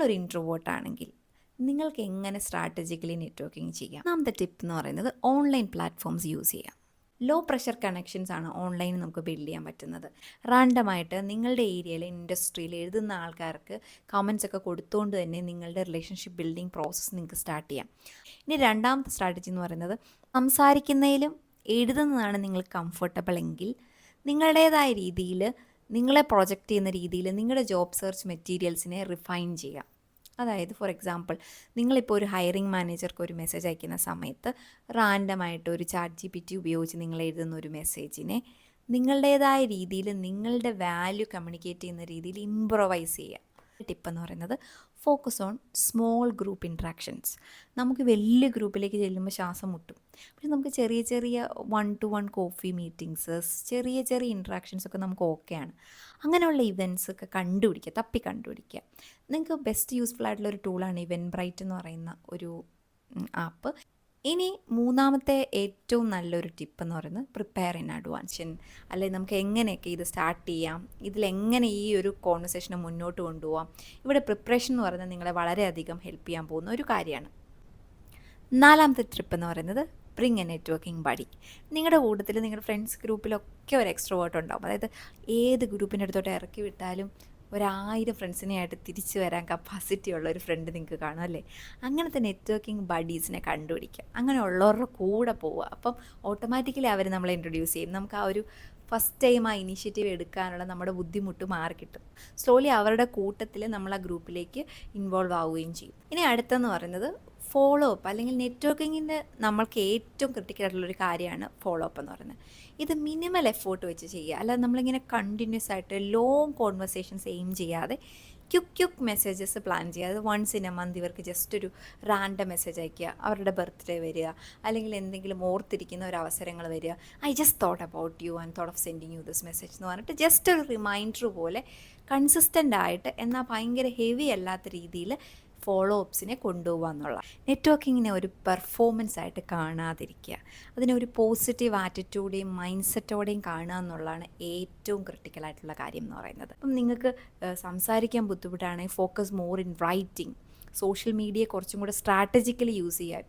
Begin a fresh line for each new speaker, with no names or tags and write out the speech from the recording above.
നിങ്ങളൊരു ഇൻട്രോവേർട്ട് ആണെങ്കിൽ നിങ്ങൾക്ക് എങ്ങനെ സ്ട്രാറ്റജിക്കലി നെറ്റ്വർക്കിംഗ് ചെയ്യാം? ഒന്നാമത്തെ ടിപ്പ് എന്ന് പറയുന്നത് ഓൺലൈൻ പ്ലാറ്റ്ഫോംസ് യൂസ് ചെയ്യാം. ലോ പ്രഷർ കണക്ഷൻസ് ആണ് ഓൺലൈനിൽ നമുക്ക് ബിൽഡ് ചെയ്യാൻ പറ്റുന്നത്. റാൻഡമായിട്ട് നിങ്ങളുടെ ഏരിയയിൽ ഇൻഡസ്ട്രിയിൽ എഴുതുന്ന ആൾക്കാർക്ക് കമൻസ് ഒക്കെ കൊടുത്തുകൊണ്ട് തന്നെ നിങ്ങളുടെ റിലേഷൻഷിപ്പ് ബിൽഡിംഗ് പ്രോസസ്സ് നിങ്ങൾക്ക് സ്റ്റാർട്ട് ചെയ്യാം. ഇനി രണ്ടാമത്തെ സ്ട്രാറ്റജി എന്ന് പറയുന്നത് സംസാരിക്കുന്നതിലും എഴുതുന്നതാണ് നിങ്ങൾ കംഫർട്ടബിൾ എങ്കിൽ നിങ്ങളുടേതായ രീതിയിൽ നിങ്ങളെ പ്രൊജക്റ്റ് ചെയ്യുന്ന രീതിയിൽ നിങ്ങളുടെ ജോബ് സെർച്ച് മെറ്റീരിയൽസിനെ റിഫൈൻ ചെയ്യാം. അതായത് ഫോർ എക്സാമ്പിൾ നിങ്ങളിപ്പോൾ ഒരു ഹയറിംഗ് മാനേജർക്ക് ഒരു മെസ്സേജ് അയക്കുന്ന സമയത്ത് റാൻഡമായിട്ട് ഒരു ChatGPT ഉപയോഗിച്ച് നിങ്ങൾ എഴുതുന്ന ഒരു മെസ്സേജിനെ നിങ്ങളുടേതായ രീതിയിൽ നിങ്ങളുടെ വാല്യൂ കമ്മ്യൂണിക്കേറ്റ് ചെയ്യുന്ന രീതിയിൽ ഇംപ്രൊവൈസ് ചെയ്യുക. ടിപ്പെന്ന് പറയുന്നത് focus on small group interactions. നമുക്ക് വലിയ ഗ്രൂപ്പിലേക്ക് ചെല്ലുമ്പോൾ ശ്വാസം മുട്ടും. പക്ഷെ നമുക്ക് ചെറിയ ചെറിയ 1-to-1 കോഫി മീറ്റിങ്സ്, ചെറിയ ചെറിയ ഇൻട്രാക്ഷൻസ് ഒക്കെ നമുക്ക് ഓക്കെയാണ്. അങ്ങനെയുള്ള ഇവൻറ്റ്സ് ഒക്കെ തപ്പി കണ്ടുപിടിക്കുക. നിങ്ങൾക്ക് ബെസ്റ്റ് യൂസ്ഫുൾ ആയിട്ടുള്ള ഒരു ടൂളാണ് ഇവൻബ്രൈറ്റ് എന്ന് പറയുന്ന ഒരു ആപ്പ്. ഇനി മൂന്നാമത്തെ ഏറ്റവും നല്ലൊരു ടിപ്പ് എന്ന് പറയുന്നത് പ്രിപ്പയർ ഇൻ അഡ്വാൻസ്. അല്ലെങ്കിൽ നമുക്ക് എങ്ങനെയൊക്കെ ഇത് സ്റ്റാർട്ട് ചെയ്യാം, ഇതിലെങ്ങനെ ഈ ഒരു കോൺവെർസേഷനെ മുന്നോട്ട് കൊണ്ടുപോകാം. ഇവിടെ പ്രിപ്പറേഷൻ എന്ന് പറയുന്നത് നിങ്ങളെ വളരെയധികം ഹെൽപ്പ് ചെയ്യാൻ പോകുന്ന ഒരു കാര്യമാണ്. നാലാമത്തെ ട്രിപ്പ് എന്ന് പറയുന്നത് ബ്രിങ് എ നെറ്റ്വർക്കിംഗ് ബഡി. നിങ്ങളുടെ കൂട്ടത്തിൽ നിങ്ങളുടെ ഫ്രണ്ട്സ് ഗ്രൂപ്പിലൊക്കെ ഒരു എക്സ്ട്രോവേർട്ട് ഉണ്ടാവും. അതായത് ഏത് ഗ്രൂപ്പിൻ്റെ അടുത്തോട്ട് ഇറക്കി വിട്ടാലും 1000 ഫ്രണ്ട്സിനെ ആയിട്ട് തിരിച്ചു വരാൻ കപ്പാസിറ്റി ഉള്ള ഒരു ഫ്രണ്ട് നിങ്ങൾക്ക് കാണും അല്ലേ? അങ്ങനത്തെ നെറ്റ്വർക്കിംഗ് ബഡീസിനെ കണ്ടുപിടിക്കുക. അങ്ങനെ ഉള്ളവരുടെ കൂടെ പോവുക. അപ്പം ഓട്ടോമാറ്റിക്കലി അവർ നമ്മളെ ഇൻട്രൊഡ്യൂസ് ചെയ്യും. നമുക്ക് ആ ഒരു ഫസ്റ്റ് ടൈം ആ ഇനീഷ്യേറ്റീവ് എടുക്കാനുള്ള നമ്മുടെ ബുദ്ധിമുട്ട് മാറിക്കിട്ടും. സ്ലോലി അവരുടെ കൂട്ടത്തിൽ നമ്മൾ ആ ഗ്രൂപ്പിലേക്ക് ഇൻവോൾവ് ആവുകയും ചെയ്യും. ഇനി അടുത്തെന്ന് പറയുന്നത് ഫോളോ അപ്പ്, അല്ലെങ്കിൽ നെറ്റ്വർക്കിങ്ങിൻ്റെ നമ്മൾക്ക് ഏറ്റവും ക്രിട്ടിക്കലായിട്ടുള്ളൊരു കാര്യമാണ് ഫോളോ അപ്പ് എന്ന് പറയുന്നത്. ഇത് മിനിമൽ എഫേർട്ട് വെച്ച് ചെയ്യുക. അല്ലാതെ നമ്മളിങ്ങനെ കണ്ടിന്യൂസ് ആയിട്ട് ലോങ് കോൺവെർസേഷൻസ് എയിം ചെയ്യാതെ ക്യുക്ക് മെസ്സേജസ് പ്ലാൻ ചെയ്യുക. അത് വൺസ് ഇൻ എ മന്ത് ഇവർക്ക് ജസ്റ്റ് ഒരു റാൻഡം മെസ്സേജ് അയയ്ക്കുക. അവരുടെ ബർത്ത്ഡേ വരിക, അല്ലെങ്കിൽ എന്തെങ്കിലും ഓർത്തിരിക്കുന്ന ഒരു അവസരങ്ങൾ വരിക. I just thought about you and thought of sending you this message എന്ന് പറഞ്ഞിട്ട് ജസ്റ്റ് ഒരു റിമൈൻഡർ പോലെ കൺസിസ്റ്റൻ്റ് ആയിട്ട് എന്നാൽ ഭയങ്കര ഹെവി അല്ലാത്ത രീതിയിൽ ഫോളോ അപ്സിനെ കൊണ്ടുപോകുക എന്നുള്ള. നെറ്റ്വർക്കിങ്ങിനെ ഒരു പെർഫോമൻസ് ആയിട്ട് കാണാതിരിക്കുക. അതിനെ ഒരു പോസിറ്റീവ് ആറ്റിറ്റ്യൂഡേയും മൈൻഡ് സെറ്റോടെയും കാണുക എന്നുള്ളതാണ് ഏറ്റവും ക്രിട്ടിക്കലായിട്ടുള്ള കാര്യം എന്ന് പറയുന്നത്. അപ്പം നിങ്ങൾക്ക് സംസാരിക്കാൻ ബുദ്ധിമുട്ടാണെങ്കിൽ focus more in writing. Social media കുറച്ചും കൂടെ സ്ട്രാറ്റജിക്കലി യൂസ് ചെയ്യുക.